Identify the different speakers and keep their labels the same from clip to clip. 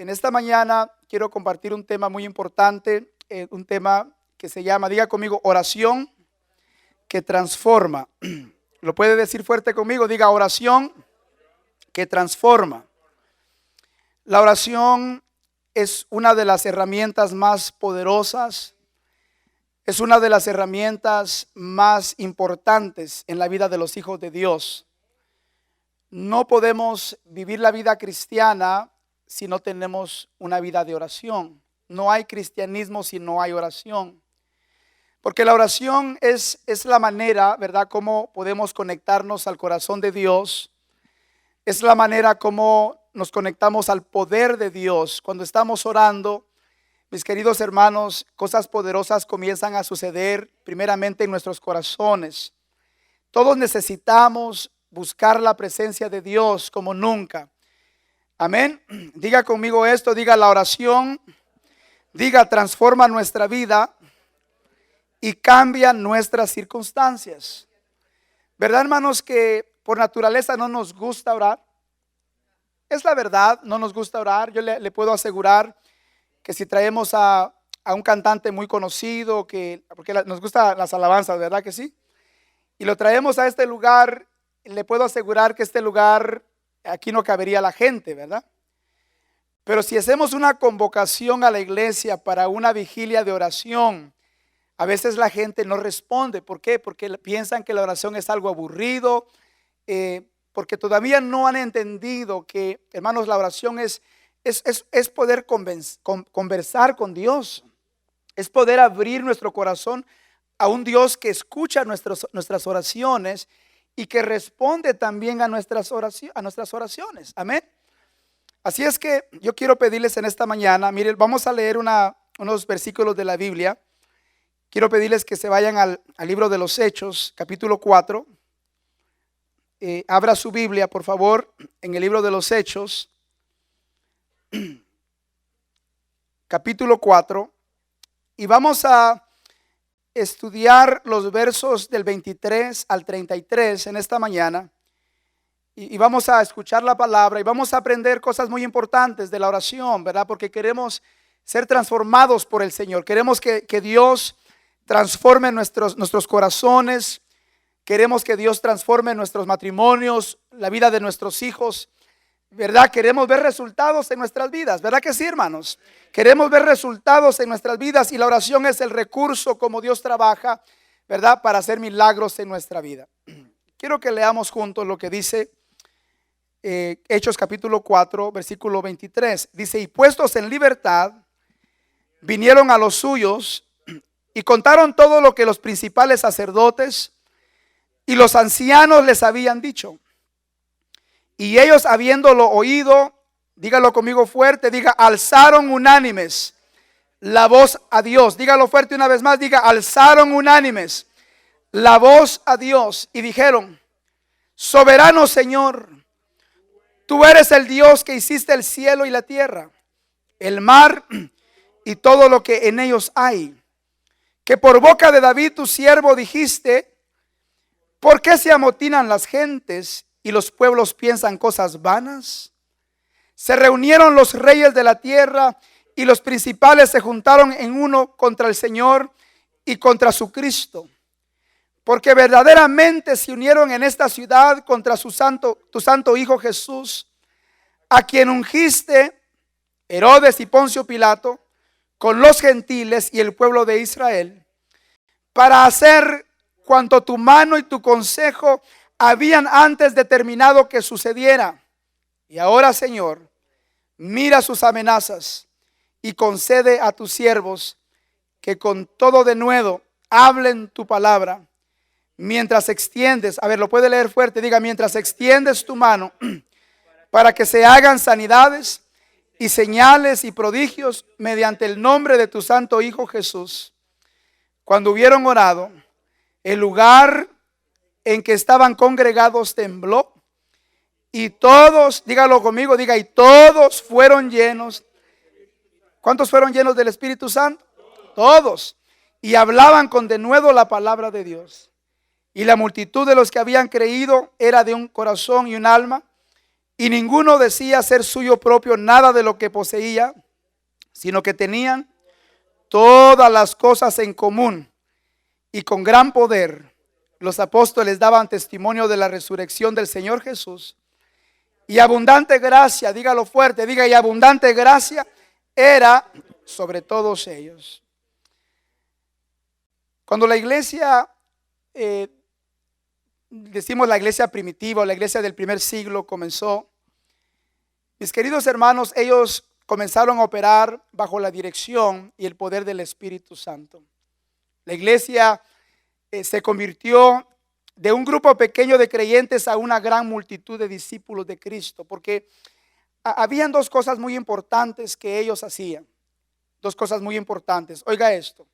Speaker 1: En esta mañana quiero compartir un tema muy importante, un tema que se llama, diga conmigo, oración que transforma. ¿Lo puede decir fuerte conmigo? Diga, oración que transforma. La oración es una de las herramientas más poderosas, es una de las herramientas más importantes en la vida de los hijos de Dios. No podemos vivir la vida cristiana si no tenemos una vida de oración. No hay cristianismo si no hay oración. Porque la oración es la manera, ¿verdad?, como podemos conectarnos al corazón de Dios. Es la manera como nos conectamos al poder de Dios. Cuando estamos orando, mis queridos hermanos, cosas poderosas comienzan a suceder primeramente en nuestros corazones. Todos necesitamos buscar la presencia de Dios como nunca. Amén. Diga conmigo esto, diga la oración, diga transforma nuestra vida y cambia nuestras circunstancias. ¿Verdad, hermanos, que por naturaleza no nos gusta orar? Es la verdad, no nos gusta orar. Yo le puedo asegurar que si traemos a un cantante muy conocido, porque nos gustan las alabanzas, ¿verdad que sí? Y lo traemos a este lugar, le puedo asegurar que este lugar, aquí no cabería la gente, ¿verdad? Pero si hacemos una convocación a la iglesia para una vigilia de oración, a veces la gente no responde. ¿Por qué? Porque piensan que la oración es algo aburrido, porque todavía no han entendido que, hermanos, la oración es poder conversar con Dios, es poder abrir nuestro corazón a un Dios que escucha nuestras oraciones y que responde también a nuestras oraciones. Amén. Así es que yo quiero pedirles en esta mañana, miren, vamos a leer unos versículos de la Biblia. Quiero pedirles que se vayan al libro de los Hechos, capítulo 4. Abra su Biblia, por favor, en el libro de los Hechos, capítulo 4. Y vamos a estudiar los versos del 23 al 33 en esta mañana. Y vamos a escuchar la palabra y vamos a aprender cosas muy importantes de la oración, ¿verdad? Porque queremos ser transformados por el Señor. Queremos que Dios transforme nuestros corazones. Queremos que Dios transforme nuestros matrimonios, la vida de nuestros hijos, ¿verdad? Queremos ver resultados en nuestras vidas, ¿verdad que sí, hermanos? Queremos ver resultados en nuestras vidas y la oración es el recurso como Dios trabaja, ¿verdad?, para hacer milagros en nuestra vida. Quiero que leamos juntos lo que dice Hechos capítulo 4, versículo 23. Dice, y puestos en libertad, vinieron a los suyos y contaron todo lo que los principales sacerdotes y los ancianos les habían dicho. Y ellos, habiéndolo oído, dígalo conmigo fuerte, diga, alzaron unánimes la voz a Dios. Dígalo fuerte una vez más, diga, alzaron unánimes la voz a Dios y dijeron, soberano Señor, tú eres el Dios que hiciste el cielo y la tierra, el mar y todo lo que en ellos hay, que por boca de David tu siervo dijiste, ¿por qué se amotinan las gentes y los pueblos piensan cosas vanas? Se reunieron los reyes de la tierra y los principales se juntaron en uno contra el Señor y contra su Cristo. Porque verdaderamente se unieron en esta ciudad contra tu santo Hijo Jesús, a quien ungiste Herodes y Poncio Pilato con los gentiles y el pueblo de Israel, para hacer cuanto tu mano y tu consejo habían antes determinado que sucediera. Y ahora, Señor, mira sus amenazas y concede a tus siervos que con todo denuedo hablen tu palabra. Mientras extiendes, a ver, lo puede leer fuerte, diga, mientras extiendes tu mano para que se hagan sanidades y señales y prodigios mediante el nombre de tu santo Hijo Jesús. Cuando hubieron orado, el lugar en que estaban congregados tembló y todos, dígalo conmigo, diga, y todos fueron llenos. ¿Cuántos fueron llenos del Espíritu Santo? Todos. Y hablaban con denuedo la palabra de Dios. Y la multitud de los que habían creído era de un corazón y un alma. y ninguno decía ser suyo propio nada de lo que poseía, sino que tenían todas las cosas en común, y con gran poder los apóstoles daban testimonio de la resurrección del Señor Jesús, y abundante gracia, dígalo fuerte, diga, y abundante gracia era sobre todos ellos. Cuando la iglesia, decimos la iglesia primitiva, o la iglesia del primer siglo comenzó, mis queridos hermanos, ellos comenzaron a operar bajo la dirección y el poder del Espíritu Santo. La iglesia se convirtió de un grupo pequeño de creyentes a una gran multitud de discípulos de Cristo, porque habían dos cosas muy importantes que ellos hacían. Dos cosas muy importantes. Oiga esto.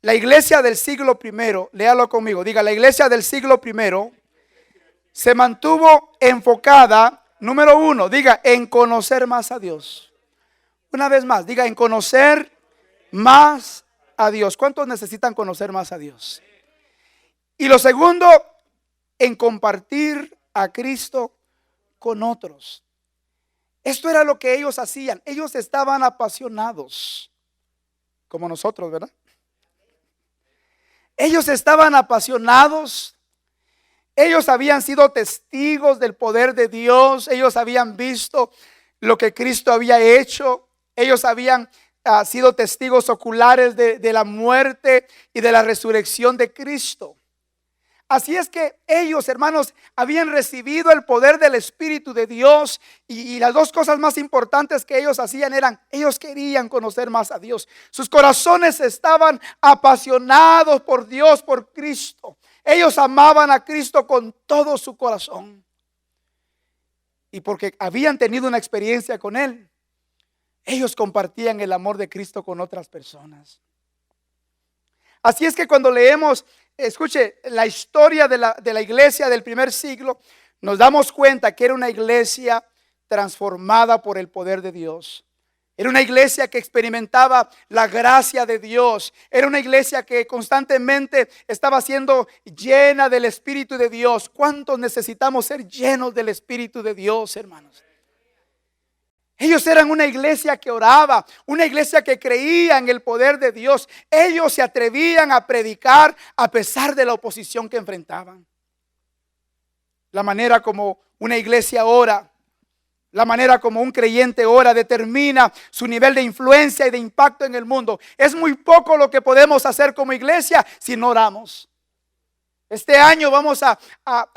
Speaker 1: La iglesia del siglo primero, léalo conmigo, diga, la iglesia del siglo primero se mantuvo enfocada, número uno, diga, en conocer más a Dios. Una vez más, diga, en conocer más a Dios. ¿Cuántos necesitan conocer más a Dios? Y lo segundo, en compartir a Cristo con otros. Esto era lo que ellos hacían. Ellos estaban apasionados, como nosotros, ¿verdad? Ellos estaban apasionados. Ellos habían sido testigos del poder de Dios. Ellos habían visto lo que Cristo había hecho. Ellos habían sido testigos oculares de la muerte y de la resurrección de Cristo. Así es que ellos, hermanos, habían recibido el poder del Espíritu de Dios, y las dos cosas más importantes que ellos hacían eran, ellos querían conocer más a Dios. Sus corazones estaban apasionados por Dios, por Cristo. Ellos amaban a Cristo con todo su corazón. Y porque habían tenido una experiencia con Él, ellos compartían el amor de Cristo con otras personas. Así es que cuando leemos, escuche, la historia de la iglesia del primer siglo, nos damos cuenta que era una iglesia transformada por el poder de Dios. Era una iglesia que experimentaba la gracia de Dios. Era una iglesia que constantemente estaba siendo llena del Espíritu de Dios. ¿Cuántos necesitamos ser llenos del Espíritu de Dios, hermanos? Ellos eran una iglesia que oraba, una iglesia que creía en el poder de Dios. Ellos se atrevían a predicar a pesar de la oposición que enfrentaban. La manera como una iglesia ora, la manera como un creyente ora, determina su nivel de influencia y de impacto en el mundo. Es muy poco lo que podemos hacer como iglesia si no oramos. Este año vamos a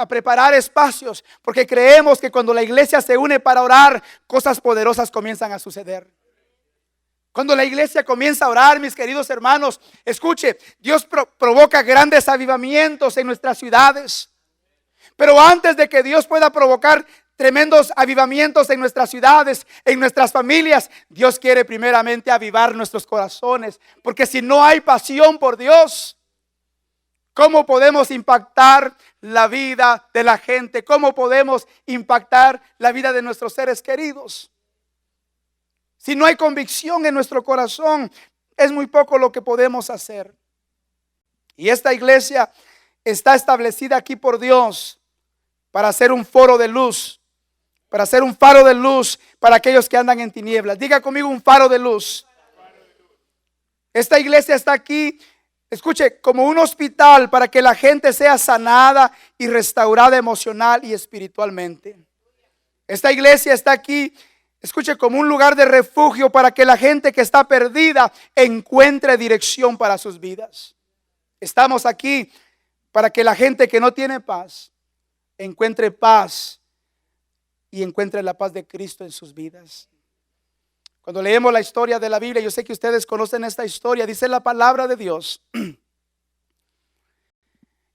Speaker 1: preparar espacios, porque creemos que cuando la iglesia se une para orar, cosas poderosas comienzan a suceder. Cuando la iglesia comienza a orar, mis queridos hermanos, escuche, Dios provoca grandes avivamientos en nuestras ciudades. Pero antes de que Dios pueda provocar tremendos avivamientos en nuestras ciudades, en nuestras familias, Dios quiere primeramente avivar nuestros corazones, porque si no hay pasión por Dios, ¿cómo podemos impactar la vida de la gente? ¿Cómo podemos impactar la vida de nuestros seres queridos? Si no hay convicción en nuestro corazón, es muy poco lo que podemos hacer. Y esta iglesia está establecida aquí por Dios para ser un foro de luz, para ser un faro de luz para aquellos que andan en tinieblas. Diga conmigo, un faro de luz. Esta iglesia está aquí, escuche, como un hospital para que la gente sea sanada y restaurada emocional y espiritualmente. Esta iglesia está aquí, escuche, como un lugar de refugio para que la gente que está perdida encuentre dirección para sus vidas. Estamos aquí para que la gente que no tiene paz encuentre paz y encuentre la paz de Cristo en sus vidas. Cuando leemos la historia de la Biblia, yo sé que ustedes conocen esta historia, dice la palabra de Dios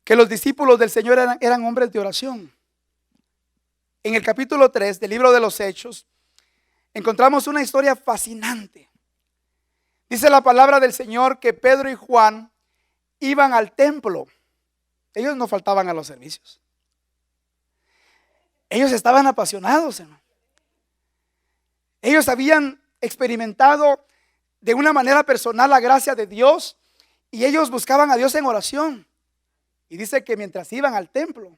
Speaker 1: que los discípulos del Señor eran hombres de oración. En el capítulo 3 del libro de los Hechos encontramos una historia fascinante. Dice la palabra del Señor que Pedro y Juan iban al templo. Ellos no faltaban a los servicios. Ellos estaban apasionados, hermano. Ellos habían experimentado de una manera personal la gracia de Dios, y ellos buscaban a Dios en oración. Y dice que mientras iban al templo,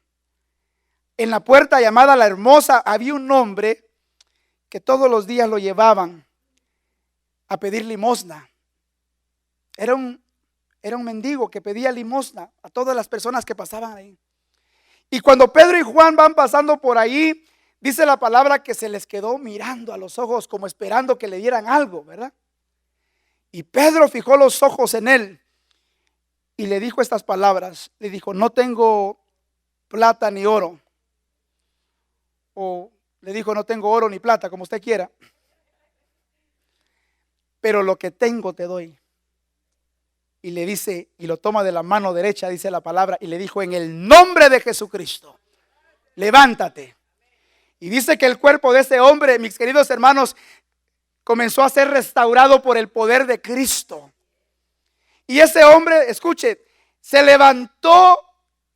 Speaker 1: en la puerta llamada La Hermosa había un hombre que todos los días lo llevaban a pedir limosna. Era un mendigo que pedía limosna a todas las personas que pasaban ahí. Y cuando Pedro y Juan van pasando por ahí, dice la palabra que se les quedó mirando a los ojos como esperando que le dieran algo, ¿verdad? Y Pedro fijó los ojos en él y le dijo estas palabras. Le dijo: no tengo plata ni oro. O le dijo: no tengo oro ni plata, como usted quiera, pero lo que tengo te doy. Y le dice, y lo toma de la mano derecha, dice la palabra, y le dijo: en el nombre de Jesucristo, levántate. Y dice que el cuerpo de ese hombre, mis queridos hermanos, comenzó a ser restaurado por el poder de Cristo. Y ese hombre, escuche, se levantó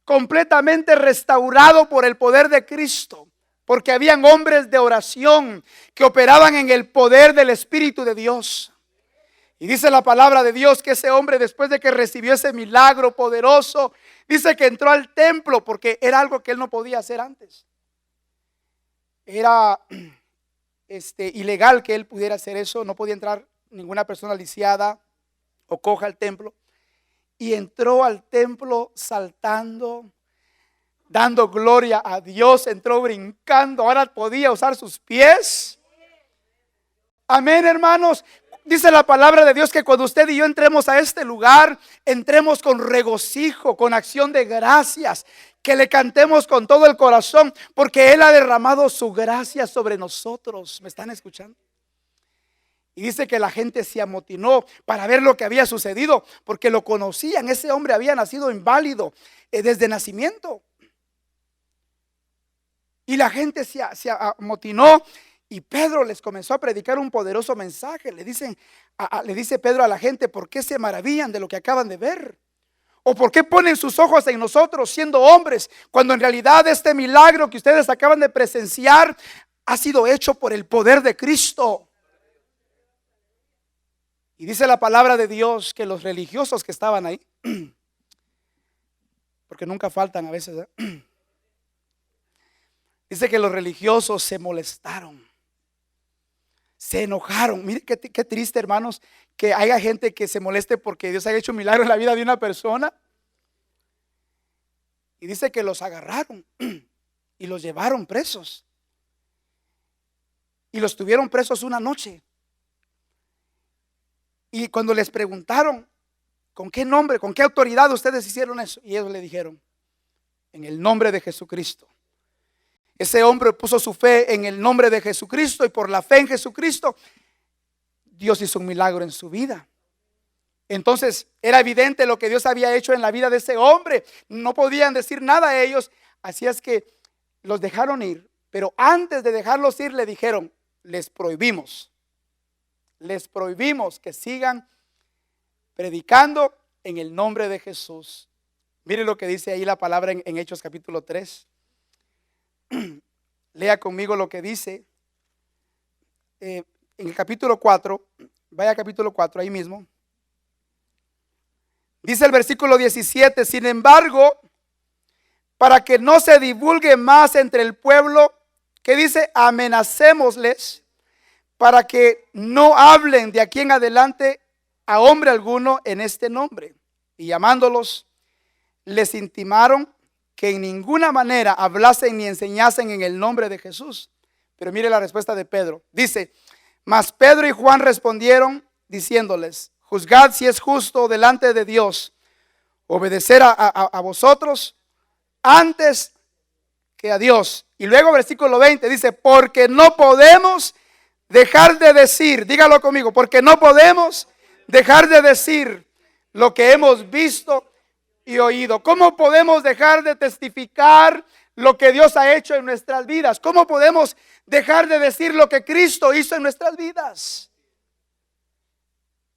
Speaker 1: completamente restaurado por el poder de Cristo, porque habían hombres de oración que operaban en el poder del Espíritu de Dios. Y dice la palabra de Dios que ese hombre, después de que recibió ese milagro poderoso, dice que entró al templo, porque era algo que él no podía hacer antes. Era ilegal que él pudiera hacer eso. No podía entrar ninguna persona lisiada o coja al templo. Y entró al templo saltando, dando gloria a Dios. Entró brincando. Ahora podía usar sus pies. Amén, hermanos. Dice la palabra de Dios que cuando usted y yo entremos a este lugar, entremos con regocijo, con acción de gracias, que le cantemos con todo el corazón, porque Él ha derramado su gracia sobre nosotros. ¿Me están escuchando? Y dice que la gente se amotinó para ver lo que había sucedido, porque lo conocían. Ese hombre había nacido inválido desde nacimiento. Y la gente se amotinó. Y Pedro les comenzó a predicar un poderoso mensaje. Le dice Pedro a la gente: ¿por qué se maravillan de lo que acaban de ver? ¿O por qué ponen sus ojos en nosotros siendo hombres, cuando en realidad este milagro que ustedes acaban de presenciar ha sido hecho por el poder de Cristo? Y dice la palabra de Dios que los religiosos que estaban ahí, porque nunca faltan a veces, dice que los religiosos se molestaron. Se enojaron. Mire qué triste, hermanos, que haya gente que se moleste porque Dios haya hecho un milagro en la vida de una persona. Y dice que los agarraron y los llevaron presos. Y los tuvieron presos una noche. Y cuando les preguntaron: ¿con qué nombre, con qué autoridad ustedes hicieron eso? Y ellos le dijeron: en el nombre de Jesucristo. Ese hombre puso su fe en el nombre de Jesucristo, y por la fe en Jesucristo Dios hizo un milagro en su vida. Entonces era evidente lo que Dios había hecho en la vida de ese hombre. No podían decir nada a ellos, así es que los dejaron ir. Pero antes de dejarlos ir le dijeron: les prohibimos que sigan predicando en el nombre de Jesús. Miren lo que dice ahí la palabra en Hechos capítulo 3. Lea conmigo lo que dice en el capítulo 4. Vaya al capítulo 4 ahí mismo. Dice el versículo 17: sin embargo, para que no se divulgue más entre el pueblo, que dice, amenacémosles para que no hablen de aquí en adelante a hombre alguno en este nombre. Y llamándolos, les intimaron que en ninguna manera hablasen ni enseñasen en el nombre de Jesús. Pero mire la respuesta de Pedro. Dice: mas Pedro y Juan respondieron diciéndoles: juzgad si es justo delante de Dios obedecer a vosotros antes que a Dios. Y luego versículo 20 dice: porque no podemos dejar de decir, dígalo conmigo, porque no podemos dejar de decir lo que hemos visto y oído. ¿Cómo podemos dejar de testificar lo que Dios ha hecho en nuestras vidas? ¿Cómo podemos dejar de decir lo que Cristo hizo en nuestras vidas?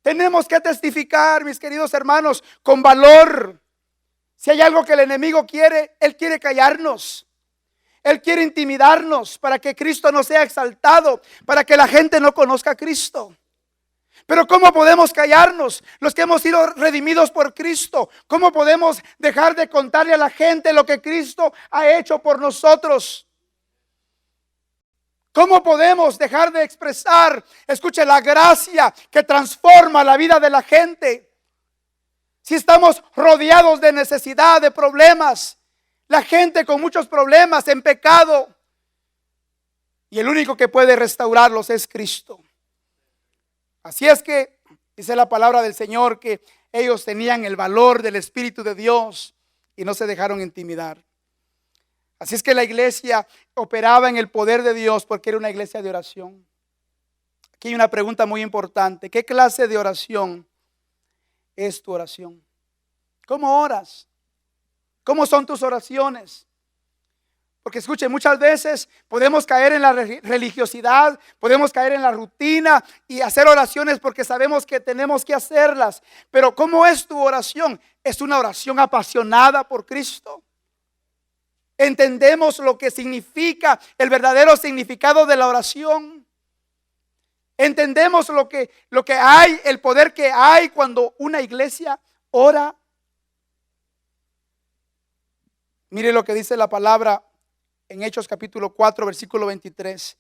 Speaker 1: Tenemos que testificar, mis queridos hermanos, con valor. Si hay algo que el enemigo quiere, él quiere callarnos. Él quiere intimidarnos para que Cristo no sea exaltado, para que la gente no conozca a Cristo. Pero ¿cómo podemos callarnos los que hemos sido redimidos por Cristo? ¿Cómo podemos dejar de contarle a la gente lo que Cristo ha hecho por nosotros? ¿Cómo podemos dejar de expresar, escuche, la gracia que transforma la vida de la gente? Si estamos rodeados de necesidad, de problemas, la gente con muchos problemas, en pecado, y el único que puede restaurarlos es Cristo. Así es que dice la palabra del Señor que ellos tenían el valor del Espíritu de Dios y no se dejaron intimidar. Así es que la iglesia operaba en el poder de Dios porque era una iglesia de oración. Aquí hay una pregunta muy importante. ¿Qué clase de oración es tu oración? ¿Cómo oras? ¿Cómo son tus oraciones? Porque escuchen, muchas veces podemos caer en la religiosidad, podemos caer en la rutina y hacer oraciones porque sabemos que tenemos que hacerlas. Pero ¿cómo es tu oración? ¿Es una oración apasionada por Cristo? ¿Entendemos lo que significa, el verdadero significado de la oración? ¿Entendemos lo que hay, el poder que hay cuando una iglesia ora? Mire lo que dice la palabra en Hechos capítulo 4, versículo 23.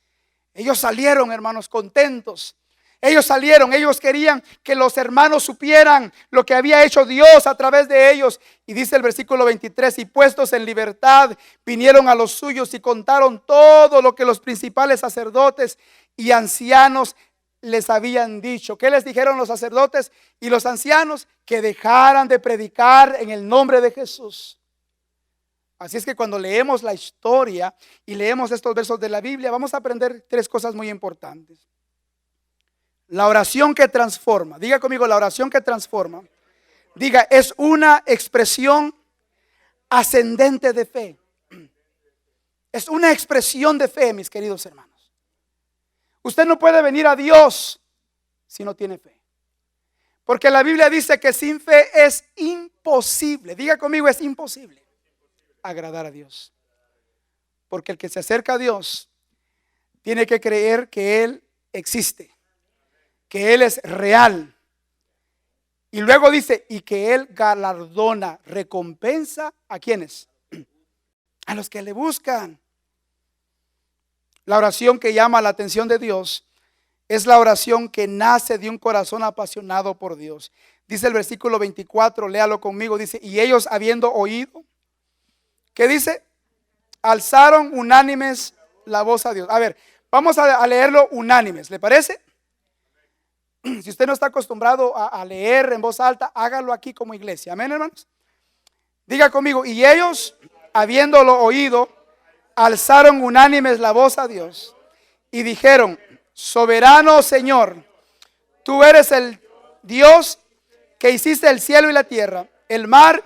Speaker 1: Ellos salieron, hermanos, contentos. Ellos salieron, ellos querían que los hermanos supieran lo que había hecho Dios a través de ellos. Y dice el versículo 23, y puestos en libertad, vinieron a los suyos y contaron todo lo que los principales sacerdotes y ancianos les habían dicho. ¿Qué les dijeron los sacerdotes y los ancianos? Que dejaran de predicar en el nombre de Jesús. Así es que cuando leemos la historia y leemos estos versos de la Biblia, vamos a aprender tres cosas muy importantes. La oración que transforma. Diga conmigo, la oración que transforma. Diga, es una expresión ascendente de fe. Es una expresión de fe, mis queridos hermanos. Usted no puede venir a Dios si no tiene fe. Porque la Biblia dice que sin fe es imposible. Diga conmigo, es imposible agradar a Dios. Porque el que se acerca a Dios tiene que creer que Él existe, que Él es real. Y luego dice, y que Él galardona, recompensa a quienes, a los que le buscan. La oración que llama la atención de Dios es la oración que nace de un corazón apasionado por Dios. Dice el versículo 24, léalo conmigo, dice, y ellos habiendo oído, ¿qué dice? Alzaron unánimes la voz a Dios. A ver, vamos a leerlo unánimes, ¿le parece? Si usted no está acostumbrado a leer en voz alta, hágalo aquí como iglesia. Amén, hermanos. Diga conmigo, y ellos, habiéndolo oído, alzaron unánimes la voz a Dios y dijeron, soberano Señor, tú eres el Dios que hiciste el cielo y la tierra, el mar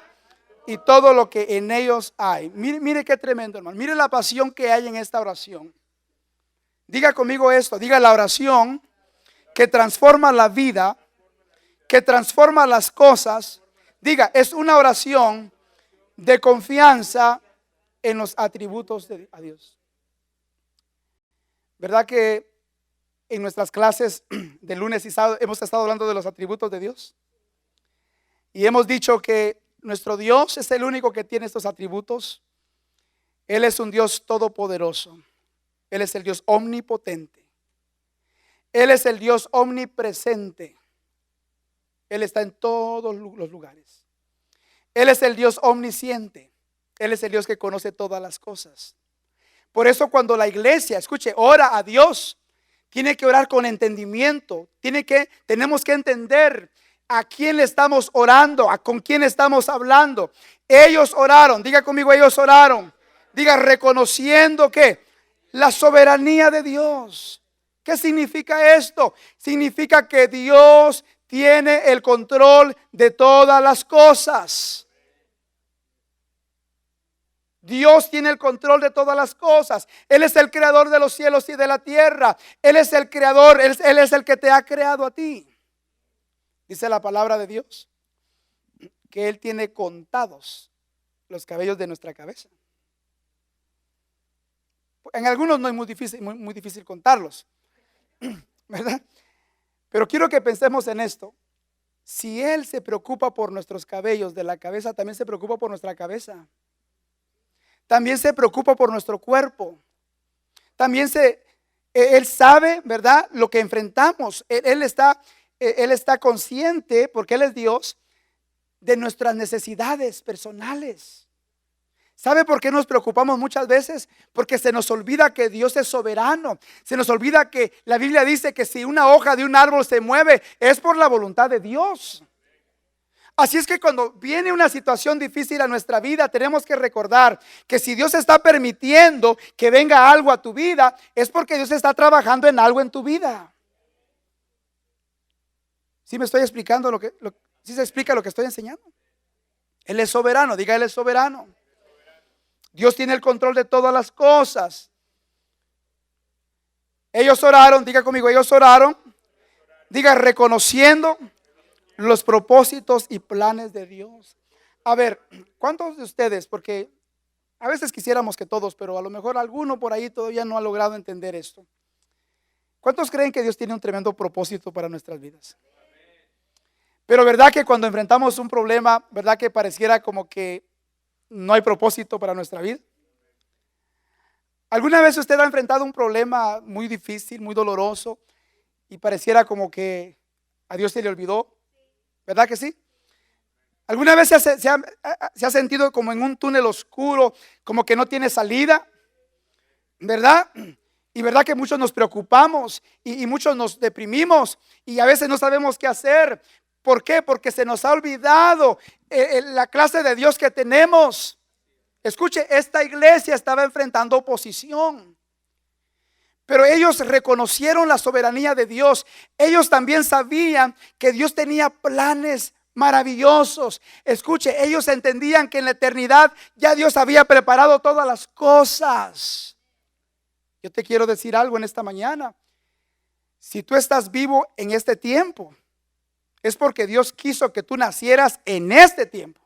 Speaker 1: y todo lo que en ellos hay. Mire qué tremendo, hermano. Mire la pasión que hay en esta oración. Diga conmigo esto. Diga, la oración que transforma la vida, que transforma las cosas. Diga, es una oración de confianza en los atributos de Dios. ¿Verdad que en nuestras clases de lunes y sábado hemos estado hablando de los atributos de Dios? Y hemos dicho que nuestro Dios es el único que tiene estos atributos. Él es un Dios todopoderoso. Él es el Dios omnipotente. Él es el Dios omnipresente. Él está en todos los lugares. Él es el Dios omnisciente. Él es el Dios que conoce todas las cosas. Por eso cuando la iglesia, escuche, ora a Dios, tiene que orar con entendimiento. Tenemos que entender a quién le estamos orando, con quién estamos hablando. Ellos oraron, diga conmigo, ellos oraron. Diga, reconociendo que la soberanía de Dios. ¿Qué significa esto? Significa que Dios tiene el control de todas las cosas. Dios tiene el control de todas las cosas. Él es el creador de los cielos y de la tierra. Él es el creador, Él es el que te ha creado a ti. Dice la palabra de Dios que Él tiene contados los cabellos de nuestra cabeza. En algunos no es muy difícil contarlos, ¿verdad? Pero quiero que pensemos en esto. Si Él se preocupa por nuestros cabellos de la cabeza, también se preocupa por nuestra cabeza. También se preocupa por nuestro cuerpo. También Él sabe, ¿verdad?, lo que enfrentamos. Él está consciente, porque Él es Dios, de nuestras necesidades personales. ¿Sabe por qué nos preocupamos muchas veces? Porque se nos olvida que Dios es soberano. Se nos olvida que la Biblia dice que si una hoja de un árbol se mueve, es por la voluntad de Dios. Así es que cuando viene una situación difícil a nuestra vida, tenemos que recordar que si Dios está permitiendo que venga algo a tu vida, es porque Dios está trabajando en algo en tu vida. ¿Sí me estoy explicando sí se explica lo que estoy enseñando? Él es soberano, diga, Él es soberano. Dios tiene el control de todas las cosas. Ellos oraron, diga conmigo, ellos oraron. Diga, reconociendo los propósitos y planes de Dios. A ver, ¿cuántos de ustedes? Porque a veces quisiéramos que todos, pero a lo mejor alguno por ahí todavía no ha logrado entender esto. ¿Cuántos creen que Dios tiene un tremendo propósito para nuestras vidas? Pero verdad que cuando enfrentamos un problema, verdad que pareciera como que no hay propósito para nuestra vida. ¿Alguna vez usted ha enfrentado un problema muy difícil, muy doloroso y pareciera como que a Dios se le olvidó? ¿Verdad que sí? ¿Alguna vez se ha sentido como en un túnel oscuro, como que no tiene salida? ¿Verdad? Y verdad que muchos nos preocupamos y muchos nos deprimimos y a veces no sabemos qué hacer. ¿Por qué? Porque se nos ha olvidado la clase de Dios que tenemos. Escuche, esta iglesia estaba enfrentando oposición, pero ellos reconocieron la soberanía de Dios. Ellos también sabían que Dios tenía planes maravillosos. Escuche, ellos entendían que en la eternidad ya Dios había preparado todas las cosas. Yo te quiero decir algo en esta mañana. Si tú estás vivo en este tiempo, es porque Dios quiso que tú nacieras en este tiempo.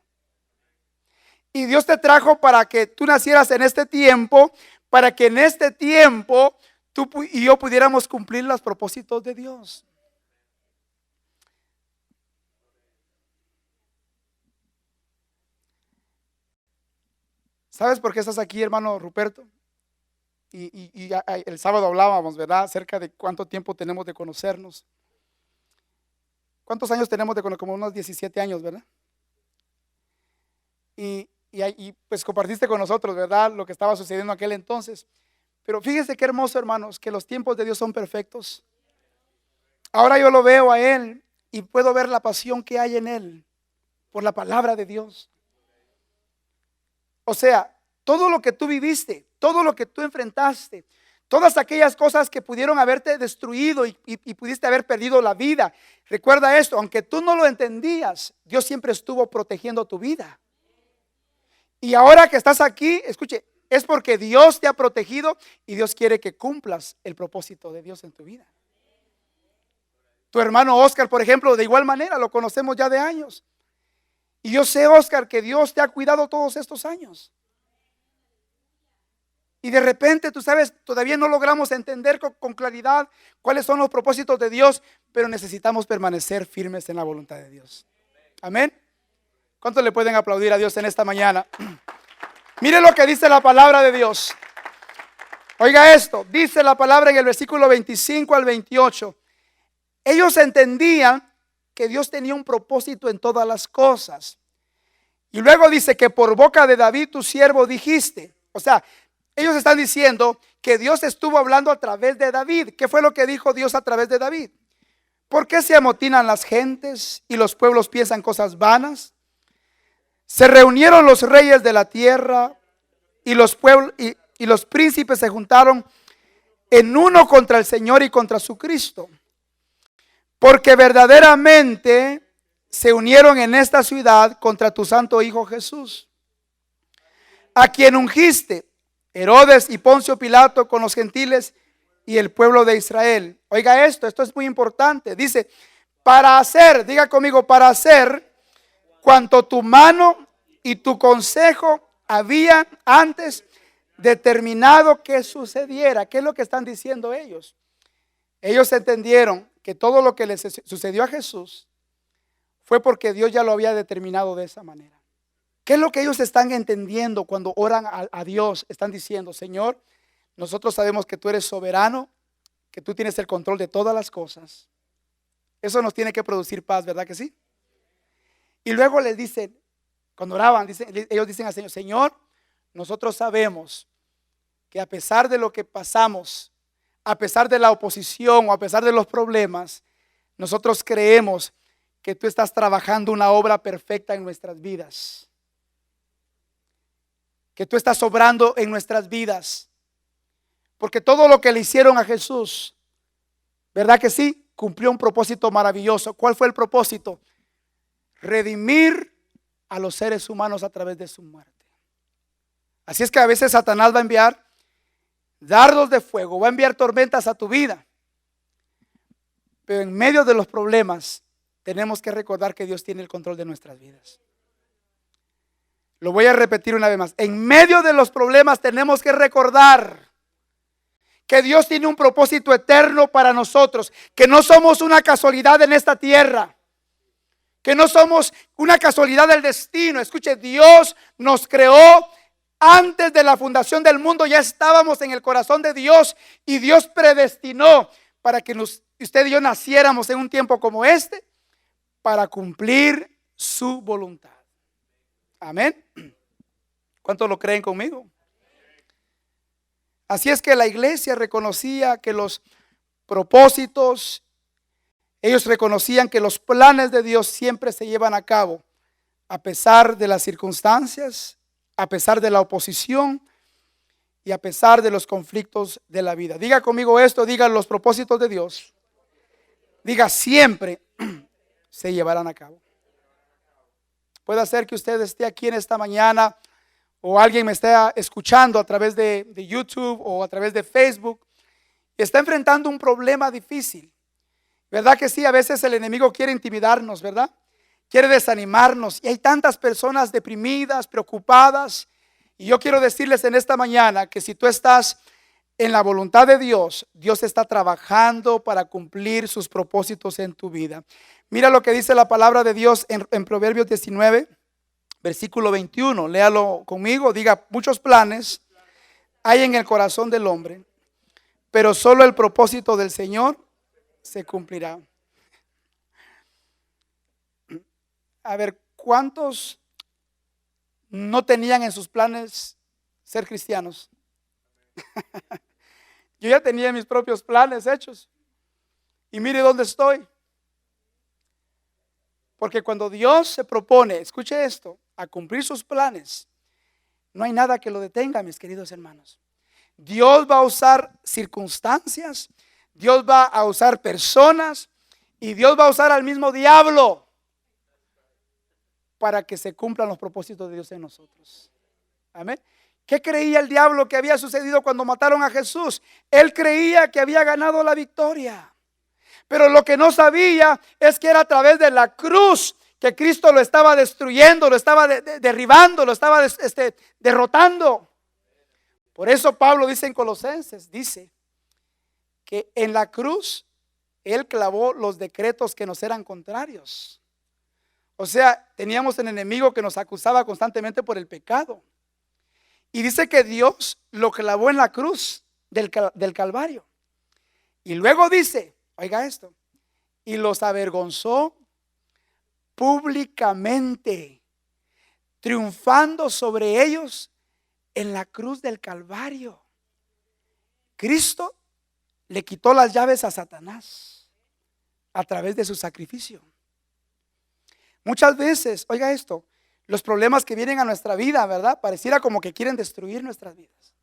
Speaker 1: Y Dios te trajo para que tú nacieras en este tiempo, para que en este tiempo tú y yo pudiéramos cumplir los propósitos de Dios. ¿Sabes por qué estás aquí, hermano Ruperto? Y el sábado hablábamos, ¿verdad?, acerca de cuánto tiempo tenemos de conocernos. ¿Cuántos años tenemos de conocernos? Como unos 17 años, ¿verdad? Y pues compartiste con nosotros, ¿verdad?, lo que estaba sucediendo en aquel entonces. Pero fíjense qué hermoso, hermanos, que los tiempos de Dios son perfectos. Ahora yo lo veo a Él y puedo ver la pasión que hay en Él por la palabra de Dios. O sea, todo lo que tú viviste, todo lo que tú enfrentaste, todas aquellas cosas que pudieron haberte destruido y pudiste haber perdido la vida. Recuerda esto, aunque tú no lo entendías, Dios siempre estuvo protegiendo tu vida. Y ahora que estás aquí, escuche, es porque Dios te ha protegido y Dios quiere que cumplas el propósito de Dios en tu vida. Tu hermano Oscar, por ejemplo, de igual manera, lo conocemos ya de años. Y yo sé, Oscar, que Dios te ha cuidado todos estos años. Y de repente, tú sabes, todavía no logramos entender con claridad cuáles son los propósitos de Dios, pero necesitamos permanecer firmes en la voluntad de Dios. Amén. ¿Cuántos le pueden aplaudir a Dios en esta mañana? Mire lo que dice la palabra de Dios. Oiga esto, dice la palabra en el versículo 25 al 28. Ellos entendían que Dios tenía un propósito en todas las cosas. Y luego dice que por boca de David tu siervo dijiste. O sea, ellos están diciendo que Dios estuvo hablando a través de David. ¿Qué fue lo que dijo Dios a través de David? ¿Por qué se amotinan las gentes y los pueblos piensan cosas vanas? Se reunieron los reyes de la tierra y los pueblos y los príncipes se juntaron en uno contra el Señor y contra su Cristo. Porque verdaderamente se unieron en esta ciudad contra tu santo Hijo Jesús, a quien ungiste, Herodes y Poncio Pilato, con los gentiles y el pueblo de Israel. Oiga esto es muy importante. Dice, para hacer, diga conmigo, para hacer cuanto tu mano y tu consejo habían antes determinado que sucediera. ¿Qué es lo que están diciendo ellos? Ellos entendieron que todo lo que les sucedió a Jesús fue porque Dios ya lo había determinado de esa manera. ¿Qué es lo que ellos están entendiendo cuando oran a Dios? Están diciendo: Señor, nosotros sabemos que tú eres soberano, que tú tienes el control de todas las cosas. Eso nos tiene que producir paz, ¿verdad que sí? Y luego les dicen, cuando oraban, ellos dicen al Señor: Señor, nosotros sabemos que a pesar de lo que pasamos, a pesar de la oposición o a pesar de los problemas, nosotros creemos que tú estás trabajando una obra perfecta en nuestras vidas, que tú estás obrando en nuestras vidas, porque todo lo que le hicieron a Jesús, ¿verdad que sí? Cumplió un propósito maravilloso. ¿Cuál fue el propósito? Redimir a los seres humanos a través de su muerte. Así es que a veces Satanás va a enviar dardos de fuego, va a enviar tormentas a tu vida, pero en medio de los problemas tenemos que recordar que Dios tiene el control de nuestras vidas. Lo voy a repetir una vez más: en medio de los problemas tenemos que recordar que Dios tiene un propósito eterno para nosotros, que no somos una casualidad en esta tierra, que no somos una casualidad del destino. Escuche, Dios nos creó antes de la fundación del mundo, ya estábamos en el corazón de Dios y Dios predestinó para que usted y yo naciéramos en un tiempo como este para cumplir su voluntad. Amén. ¿Cuántos lo creen conmigo? Así es que la iglesia reconocía que los propósitos, ellos reconocían que los planes de Dios siempre se llevan a cabo a pesar de las circunstancias, a pesar de la oposición y a pesar de los conflictos de la vida. Diga conmigo esto, diga: los propósitos de Dios, diga, siempre se llevarán a cabo. Puede ser que usted esté aquí en esta mañana o alguien me esté escuchando a través de YouTube o a través de Facebook y está enfrentando un problema difícil. ¿Verdad que sí? A veces el enemigo quiere intimidarnos, ¿verdad? Quiere desanimarnos y hay tantas personas deprimidas, preocupadas. Y yo quiero decirles en esta mañana que si tú estás en la voluntad de Dios, Dios está trabajando para cumplir sus propósitos en tu vida. Mira lo que dice la palabra de Dios en Proverbios 19, versículo 21. Léalo conmigo. Diga: muchos planes hay en el corazón del hombre, pero solo el propósito del Señor se cumplirá. A ver, ¿cuántos no tenían en sus planes ser cristianos? Yo ya tenía mis propios planes hechos y mire dónde estoy. Porque cuando Dios se propone, escuche esto, a cumplir sus planes, no hay nada que lo detenga, mis queridos hermanos. Dios va a usar circunstancias, Dios va a usar personas y Dios va a usar al mismo diablo para que se cumplan los propósitos de Dios en nosotros. Amén. ¿Qué creía el diablo que había sucedido cuando mataron a Jesús? Él creía que había ganado la victoria. Pero lo que no sabía es que era a través de la cruz que Cristo lo estaba destruyendo, lo estaba derribando, lo estaba derrotando. Por eso Pablo dice en Colosenses, dice que en la cruz Él clavó los decretos que nos eran contrarios. O sea, teníamos un enemigo que nos acusaba constantemente por el pecado. Y dice que Dios lo clavó en la cruz del Calvario. Y luego dice, oiga esto, y los avergonzó públicamente, triunfando sobre ellos en la cruz del Calvario. Cristo le quitó las llaves a Satanás a través de su sacrificio. Muchas veces, oiga esto, los problemas que vienen a nuestra vida, ¿verdad? Pareciera como que quieren destruir nuestras vidas.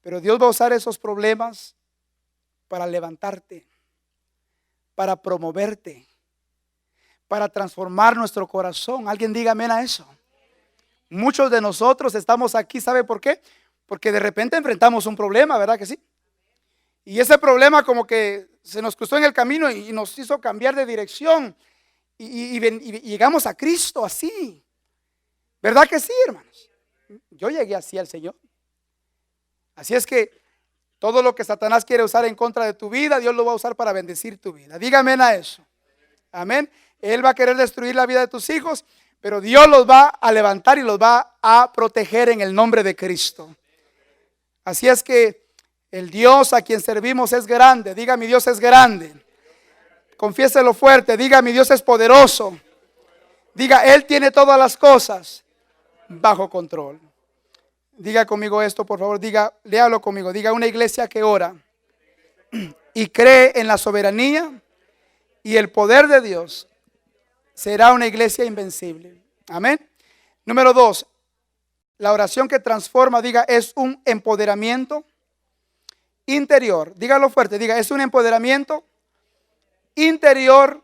Speaker 1: Pero Dios va a usar esos problemas para levantarte, para promoverte, para transformar nuestro corazón. Alguien diga amén a eso. Muchos de nosotros estamos aquí, ¿sabe por qué? Porque de repente enfrentamos un problema, ¿verdad que sí? Y ese problema como que se nos cruzó en el camino y nos hizo cambiar de dirección. Y llegamos a Cristo así. ¿Verdad que sí, hermanos? Yo llegué así al Señor. Así es que Todo lo que Satanás quiere usar en contra de tu vida, Dios lo va a usar para bendecir tu vida. Dígame a eso. Amén. Él va a querer destruir la vida de tus hijos, pero Dios los va a levantar y los va a proteger en el nombre de Cristo. Así es que el Dios a quien servimos es grande. Diga, mi Dios es grande. Confiéselo fuerte. Diga, mi Dios es poderoso. Diga, Él tiene todas las cosas bajo control. Diga conmigo esto, por favor. Diga, léalo conmigo. Diga, una iglesia que ora y cree en la soberanía y el poder de Dios será una iglesia invencible. Amén. Número 2, la oración que transforma, diga, es un empoderamiento interior. Dígalo fuerte, diga, es un empoderamiento interior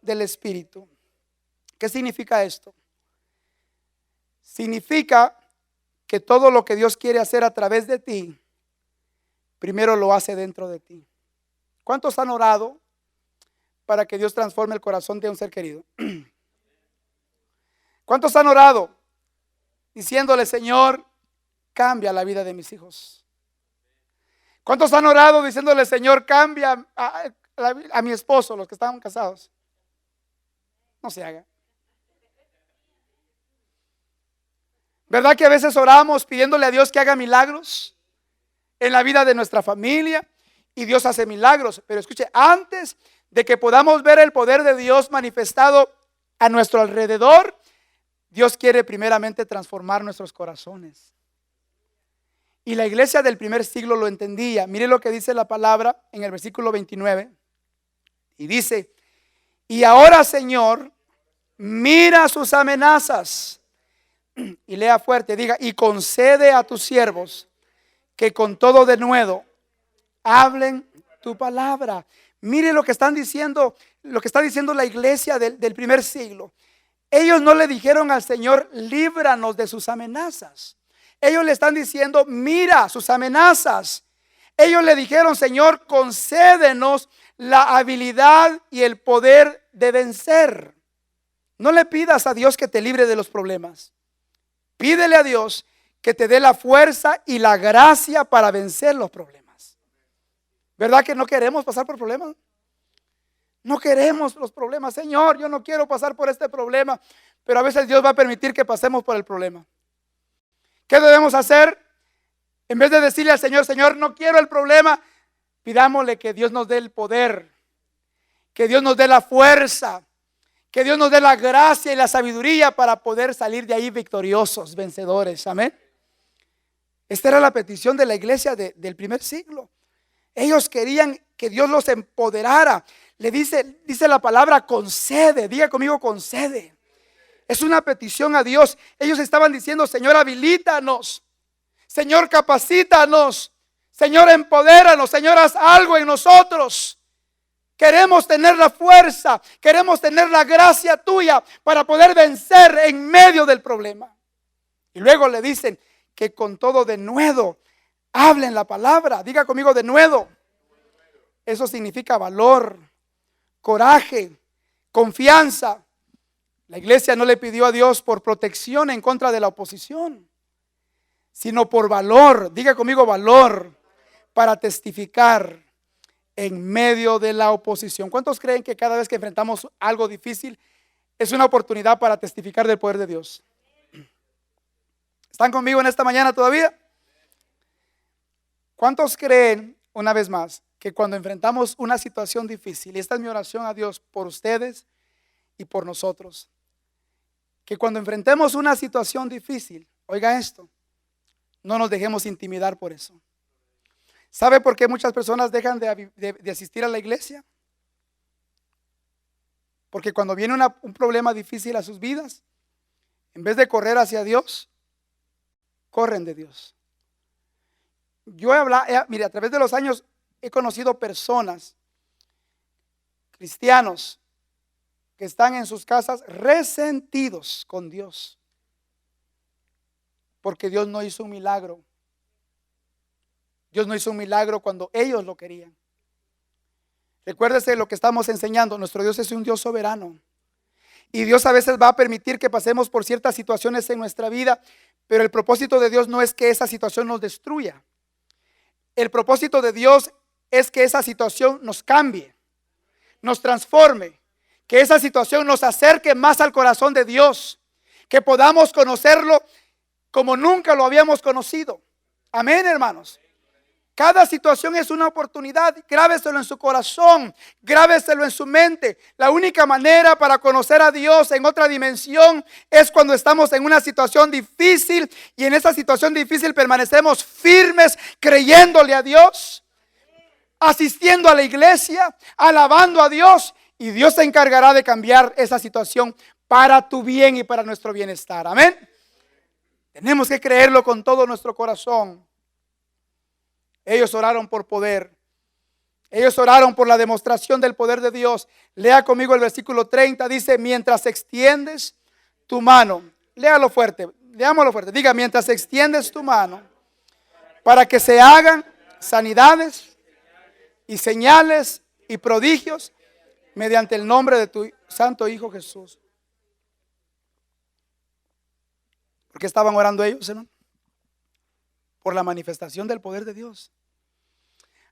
Speaker 1: del Espíritu. ¿Qué significa esto? Significa que todo lo que Dios quiere hacer a través de ti, primero lo hace dentro de ti. ¿Cuántos han orado para que Dios transforme el corazón de un ser querido? ¿Cuántos han orado diciéndole, Señor, cambia la vida de mis hijos? ¿Cuántos han orado diciéndole, Señor, cambia a mi esposo, los que estaban casados? No se haga. ¿Verdad que a veces oramos pidiéndole a Dios que haga milagros en la vida de nuestra familia? Y Dios hace milagros. Pero escuche, antes de que podamos ver el poder de Dios manifestado a nuestro alrededor, Dios quiere primeramente transformar nuestros corazones. Y la iglesia del primer siglo lo entendía. Mire lo que dice la palabra en el versículo 29. Y dice, y ahora, Señor, mira sus amenazas. Y lea fuerte, diga, y concede a tus siervos que con todo denuedo hablen tu palabra. Mire lo que están diciendo, lo que está diciendo la iglesia del primer siglo. Ellos no le dijeron al Señor, líbranos de sus amenazas. Ellos le están diciendo, mira sus amenazas. Ellos le dijeron, Señor, concédenos la habilidad y el poder de vencer. No le pidas a Dios que te libre de los problemas. Pídele a Dios que te dé la fuerza y la gracia para vencer los problemas. ¿Verdad que no queremos pasar por problemas? No queremos los problemas. Señor, yo no quiero pasar por este problema, pero a veces Dios va a permitir que pasemos por el problema. ¿Qué debemos hacer? En vez de decirle al Señor, Señor, no quiero el problema, pidámosle que Dios nos dé el poder, que Dios nos dé la fuerza, que Dios nos dé la gracia y la sabiduría para poder salir de ahí victoriosos, vencedores. Amén. Esta era la petición de la iglesia del primer siglo. Ellos querían que Dios los empoderara. Le dice la palabra concede. Diga conmigo, concede. Es una petición a Dios. Ellos estaban diciendo, Señor, habilítanos. Señor, capacítanos. Señor, empodéranos. Señor, haz algo en nosotros. Queremos tener la fuerza, queremos tener la gracia tuya para poder vencer en medio del problema. Y luego le dicen que con todo denuedo hablen la palabra. Diga conmigo, denuedo. Eso significa valor, coraje, confianza. La iglesia no le pidió a Dios por protección en contra de la oposición, sino por valor. Diga conmigo, valor, para testificar en medio de la oposición. ¿Cuántos creen que cada vez que enfrentamos algo difícil es una oportunidad para testificar del poder de Dios? ¿Están conmigo en esta mañana todavía? ¿Cuántos creen, una vez más, que cuando enfrentamos una situación difícil, y esta es mi oración a Dios por ustedes y por nosotros, que cuando enfrentemos una situación difícil, oiga esto, no nos dejemos intimidar por eso? ¿Sabe por qué muchas personas dejan de asistir a la iglesia? Porque cuando viene un problema difícil a sus vidas, en vez de correr hacia Dios, corren de Dios. Mire, a través de los años he conocido personas, cristianos, que están en sus casas resentidos con Dios, porque Dios no hizo un milagro. Dios no hizo un milagro cuando ellos lo querían. Recuérdese lo que estamos enseñando. Nuestro Dios es un Dios soberano. Y Dios a veces va a permitir que pasemos por ciertas situaciones en nuestra vida, pero el propósito de Dios no es que esa situación nos destruya. el propósito de Dios es que esa situación nos cambie, nos transforme, que esa situación nos acerque más al corazón de Dios, que podamos conocerlo como nunca lo habíamos conocido. Amén, hermanos. Cada situación es una oportunidad. Grábeselo en su corazón, grábeselo en su mente. La única manera para conocer a Dios en otra dimensión es cuando estamos en una situación difícil, y en esa situación difícil permanecemos firmes creyéndole a Dios, asistiendo a la iglesia, alabando a Dios, y Dios se encargará de cambiar esa situación para tu bien y para nuestro bienestar. Amén. Tenemos que creerlo con todo nuestro corazón. Ellos oraron por poder. Ellos oraron por la demostración del poder de Dios. Lea conmigo el versículo 30. Dice: mientras extiendes tu mano. Léalo fuerte. Leámoslo fuerte. Diga: mientras extiendes tu mano para que se hagan sanidades y señales y prodigios mediante el nombre de tu santo Hijo Jesús. ¿Por qué estaban orando ellos, hermano? Por la manifestación del poder de Dios.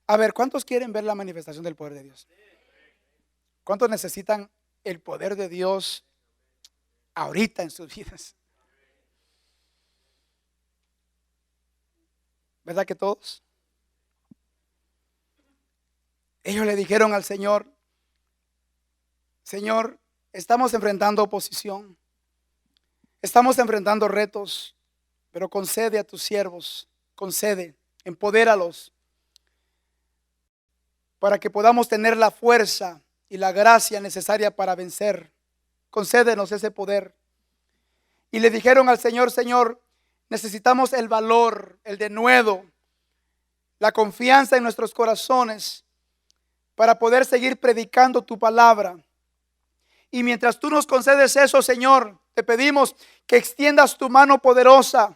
Speaker 1: A ver, ¿cuántos quieren ver la manifestación del poder de Dios? ¿Cuántos necesitan el poder de Dios ahorita en sus vidas? ¿Verdad que todos? Ellos le dijeron al Señor: Señor, estamos enfrentando oposición, estamos enfrentando retos, pero concede a tus siervos, concede, empodéralos, para que podamos tener la fuerza y la gracia necesaria para vencer. Concédenos ese poder. Y le dijeron al Señor: Señor, necesitamos el valor, el denuedo, la confianza en nuestros corazones para poder seguir predicando tu palabra. Y mientras tú nos concedes eso, Señor, te pedimos que extiendas tu mano poderosa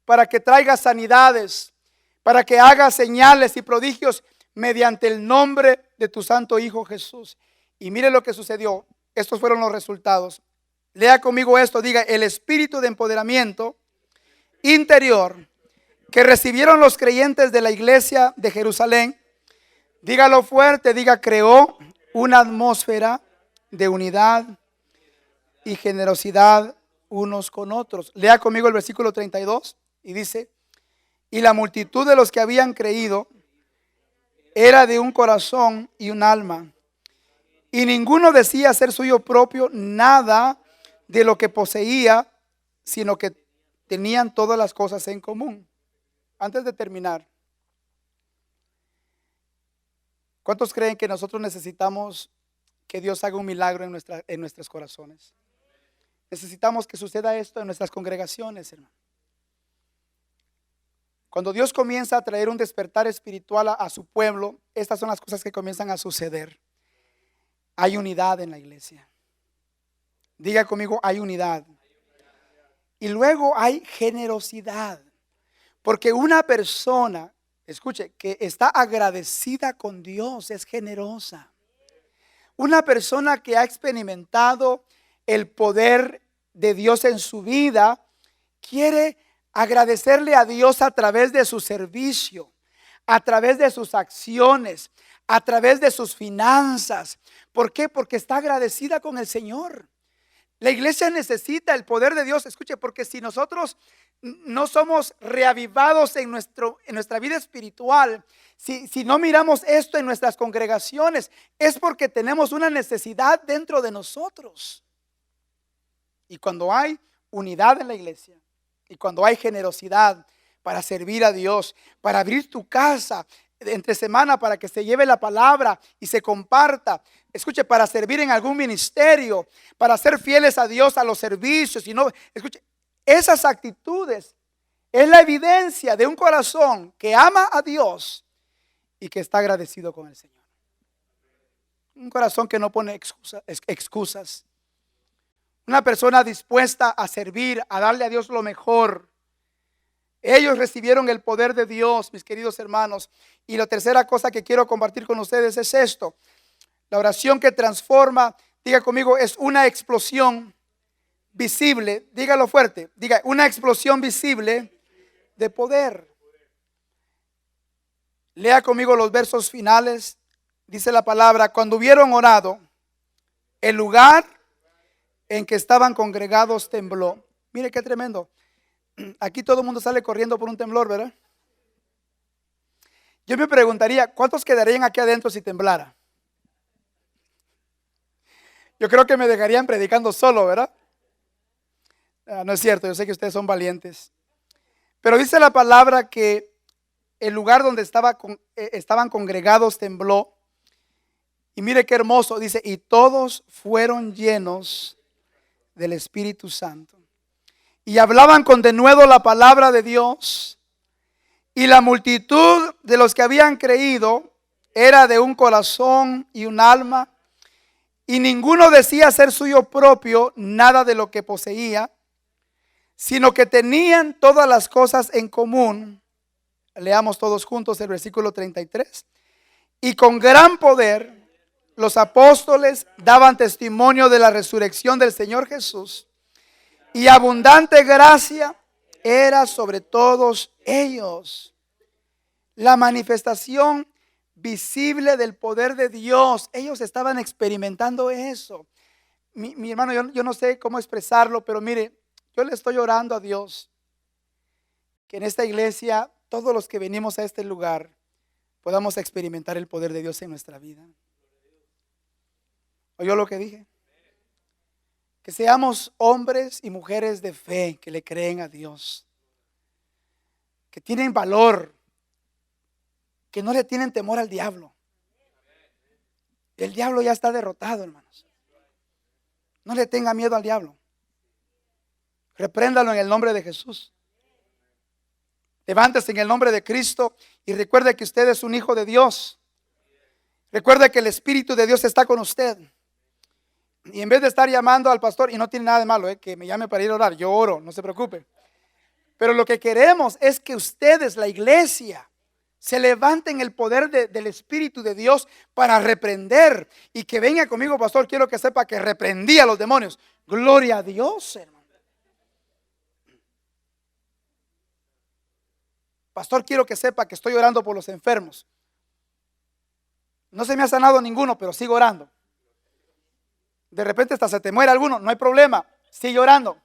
Speaker 1: para que traigas sanidades, para que hagas señales y prodigios mediante el nombre de tu santo Hijo Jesús. Y mire lo que sucedió. Estos fueron los resultados. Lea conmigo esto. Diga: el espíritu de empoderamiento interior que recibieron los creyentes de la iglesia de Jerusalén, dígalo fuerte, diga: creó una atmósfera de unidad y generosidad unos con otros. Lea conmigo el versículo 32 y dice: y la multitud de los que habían creído era de un corazón y un alma, y ninguno decía ser suyo propio nada de lo que poseía, sino que tenían todas las cosas en común. Antes de terminar, ¿cuántos creen que nosotros necesitamos que Dios haga un milagro en nuestros corazones? Necesitamos que suceda esto en nuestras congregaciones, hermano. Cuando Dios comienza a traer un despertar espiritual a su pueblo, estas son las cosas que comienzan a suceder. Hay unidad en la iglesia. Diga conmigo: hay unidad. Y luego hay generosidad. Porque una persona, escuche, que está agradecida con Dios es generosa. Una persona que ha experimentado el poder de Dios en su vida quiere agradecerle a Dios a través de su servicio, a través de sus acciones, a través de sus finanzas. ¿Por qué? Porque está agradecida con el Señor. La iglesia necesita el poder de Dios. Escuche, porque si nosotros no somos reavivados en nuestra vida espiritual, si no miramos esto en nuestras congregaciones, es porque tenemos una necesidad dentro de nosotros. Y cuando hay unidad en la iglesia, y cuando hay generosidad para servir a Dios, para abrir tu casa entre semana para que se lleve la palabra y se comparta, escuche, para servir en algún ministerio, para ser fieles a Dios a los servicios, y no, escuche, esas actitudes es la evidencia de un corazón que ama a Dios y que está agradecido con el Señor. Un corazón que no pone excusas. Una persona dispuesta a servir, a darle a Dios lo mejor. Ellos recibieron el poder de Dios, mis queridos hermanos. Y la tercera cosa que quiero compartir con ustedes es esto. La oración que transforma, diga conmigo, es una explosión visible. Dígalo fuerte. Diga: una explosión visible de poder. Lea conmigo los versos finales. Dice la palabra: cuando hubieron orado, el lugar en que estaban congregados tembló. Mire qué tremendo. Aquí todo el mundo sale corriendo por un temblor, ¿verdad? Yo me preguntaría, ¿cuántos quedarían aquí adentro si temblara? Yo creo que me dejarían predicando solo, ¿verdad? No es cierto, yo sé que ustedes son valientes. Pero dice la palabra que el lugar donde estaban congregados tembló. Y mire qué hermoso, dice, y todos fueron llenos del Espíritu Santo. Y hablaban con denuedo la palabra de Dios. Y la multitud de los que habían creído era de un corazón y un alma. Y ninguno decía ser suyo propio nada de lo que poseía, sino que tenían todas las cosas en común. Leamos todos juntos el versículo 33. Y con gran poder los apóstoles daban testimonio de la resurrección del Señor Jesús, y abundante gracia era sobre todos ellos. La manifestación visible del poder de Dios. Ellos estaban experimentando eso. Mi hermano, yo no sé cómo expresarlo, pero mire, yo le estoy orando a Dios que en esta iglesia, todos los que venimos a este lugar, podamos experimentar el poder de Dios en nuestra vida. ¿Oyó lo que dije? Que seamos hombres y mujeres de fe, que le creen a Dios, que tienen valor, que no le tienen temor al diablo. El diablo ya está derrotado, hermanos. No le tenga miedo al diablo. Repréndalo en el nombre de Jesús. Levántese en el nombre de Cristo y recuerde que usted es un hijo de Dios. Recuerde que el Espíritu de Dios está con usted. Y en vez de estar llamando al pastor, y no tiene nada de malo, que me llame para ir a orar, yo oro, no se preocupe. Pero lo que queremos es que ustedes, la iglesia, se levanten en el poder del Espíritu de Dios para reprender. Y que venga conmigo, pastor, quiero que sepa que reprendí a los demonios. Gloria a Dios, hermano. Pastor, quiero que sepa que estoy orando por los enfermos. No se me ha sanado ninguno, pero sigo orando. De repente hasta se te muere alguno, no hay problema, sigue orando.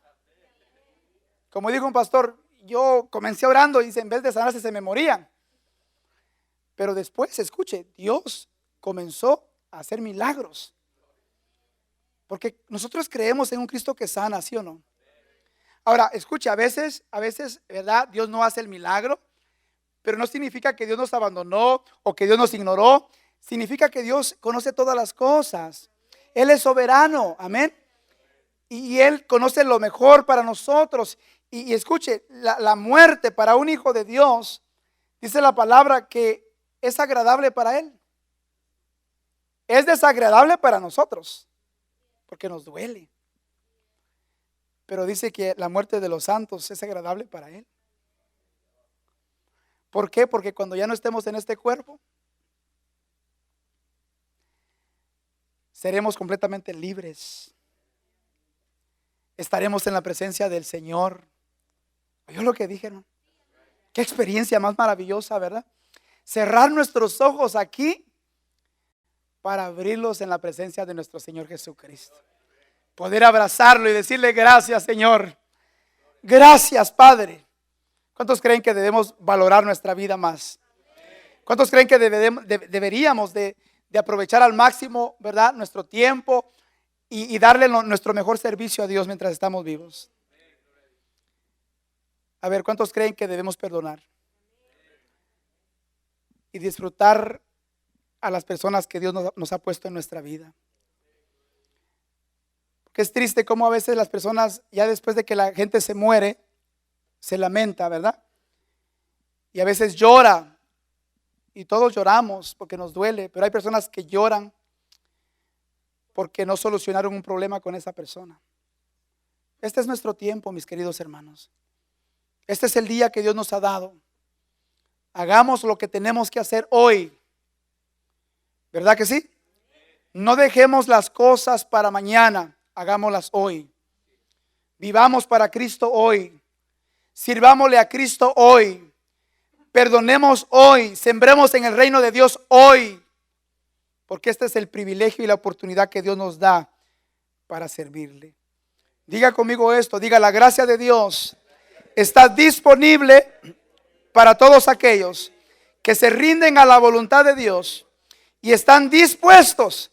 Speaker 1: Como dijo un pastor, yo comencé orando y dice, en vez de sanarse se me morían. Pero después, escuche, Dios comenzó a hacer milagros. Porque nosotros creemos en un Cristo que sana, ¿sí o no? Ahora, escuche, a veces, ¿verdad? Dios no hace el milagro, pero no significa que Dios nos abandonó o que Dios nos ignoró. Significa que Dios conoce todas las cosas. Él es soberano, amén. Y Él conoce lo mejor para nosotros. Y escuche, la muerte para un hijo de Dios, dice la palabra que es agradable para Él. Es desagradable para nosotros, porque nos duele. Pero dice que la muerte de los santos es agradable para Él. ¿Por qué? Porque cuando ya no estemos en este cuerpo, seremos completamente libres. Estaremos en la presencia del Señor. ¿Oyó lo que dije, no? Qué experiencia más maravillosa, ¿verdad? Cerrar nuestros ojos aquí para abrirlos en la presencia de nuestro Señor Jesucristo. Poder abrazarlo y decirle gracias, Señor. Gracias, Padre. ¿Cuántos creen que debemos valorar nuestra vida más? ¿Cuántos creen que deberíamos de aprovechar al máximo, ¿verdad?, nuestro tiempo y darle nuestro mejor servicio a Dios mientras estamos vivos? A ver, ¿cuántos creen que debemos perdonar y disfrutar a las personas que Dios nos ha puesto en nuestra vida? Porque es triste cómo a veces las personas, ya después de que la gente se muere, se lamenta, ¿verdad? Y a veces llora. Y todos lloramos porque nos duele, pero hay personas que lloran porque no solucionaron un problema con esa persona. Este es nuestro tiempo, mis queridos hermanos. Este es el día que Dios nos ha dado. Hagamos lo que tenemos que hacer hoy. ¿Verdad que sí? No dejemos las cosas para mañana, hagámoslas hoy. Vivamos para Cristo hoy. Sirvámosle a Cristo hoy. Perdonemos hoy, sembremos en el reino de Dios hoy, porque este es el privilegio y la oportunidad que Dios nos da para servirle. Diga conmigo esto, diga: la gracia de Dios está disponible para todos aquellos que se rinden a la voluntad de Dios y están dispuestos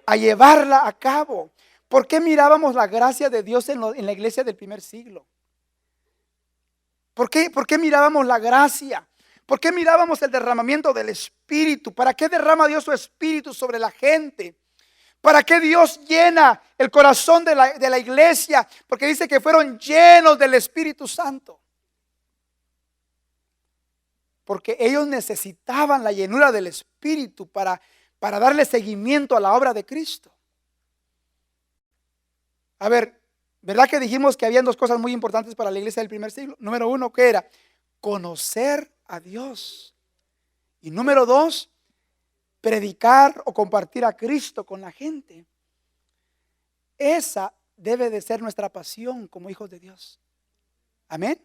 Speaker 1: a llevarla a cabo. ¿Por qué mirábamos la gracia de Dios en la iglesia del primer siglo? ¿Por qué mirábamos la gracia? ¿Por qué mirábamos el derramamiento del Espíritu? ¿Para qué derrama Dios su Espíritu sobre la gente? ¿Para qué Dios llena el corazón de la iglesia? Porque dice que fueron llenos del Espíritu Santo. Porque ellos necesitaban la llenura del Espíritu para darle seguimiento a la obra de Cristo. A ver, ¿verdad que dijimos que habían dos cosas muy importantes para la iglesia del primer siglo? Número uno, ¿qué era? Conocer a Dios. Y número dos, predicar o compartir a Cristo con la gente. Esa debe de ser nuestra pasión como hijos de Dios. Amén.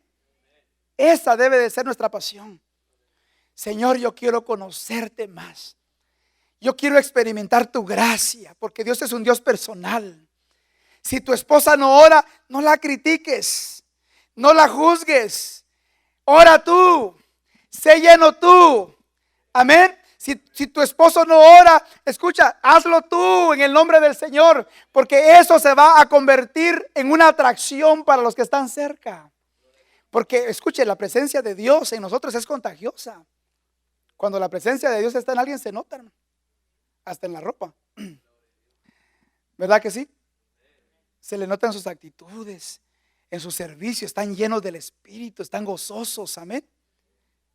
Speaker 1: Esa debe de ser nuestra pasión. Señor, yo quiero conocerte más. Yo quiero experimentar tu gracia, porque Dios es un Dios personal. Si tu esposa no ora, no la critiques, no la juzgues. Ora tú, sé lleno tú. Amén. Si tu esposo no ora, escucha, hazlo tú en el nombre del Señor, porque eso se va a convertir en una atracción para los que están cerca. Porque escuche, la presencia de Dios en nosotros es contagiosa. Cuando la presencia de Dios está en alguien, se nota, hasta en la ropa. ¿Verdad que sí? Se le notan sus actitudes, en su servicio, están llenos del Espíritu, están gozosos, amén.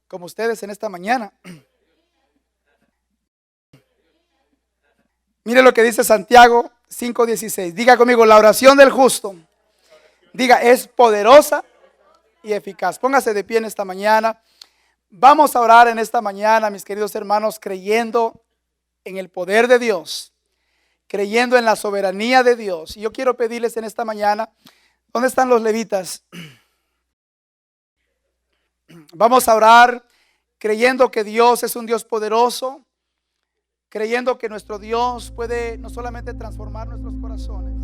Speaker 1: Como ustedes en esta mañana. Mire lo que dice Santiago 5:16. Diga conmigo: la oración del justo, diga, es poderosa y eficaz. Póngase de pie en esta mañana. Vamos a orar en esta mañana, mis queridos hermanos, creyendo en el poder de Dios, creyendo en la soberanía de Dios. Y yo quiero pedirles en esta mañana, ¿dónde están los levitas? Vamos a orar creyendo que Dios es un Dios poderoso, creyendo que nuestro Dios puede no solamente transformar nuestros corazones.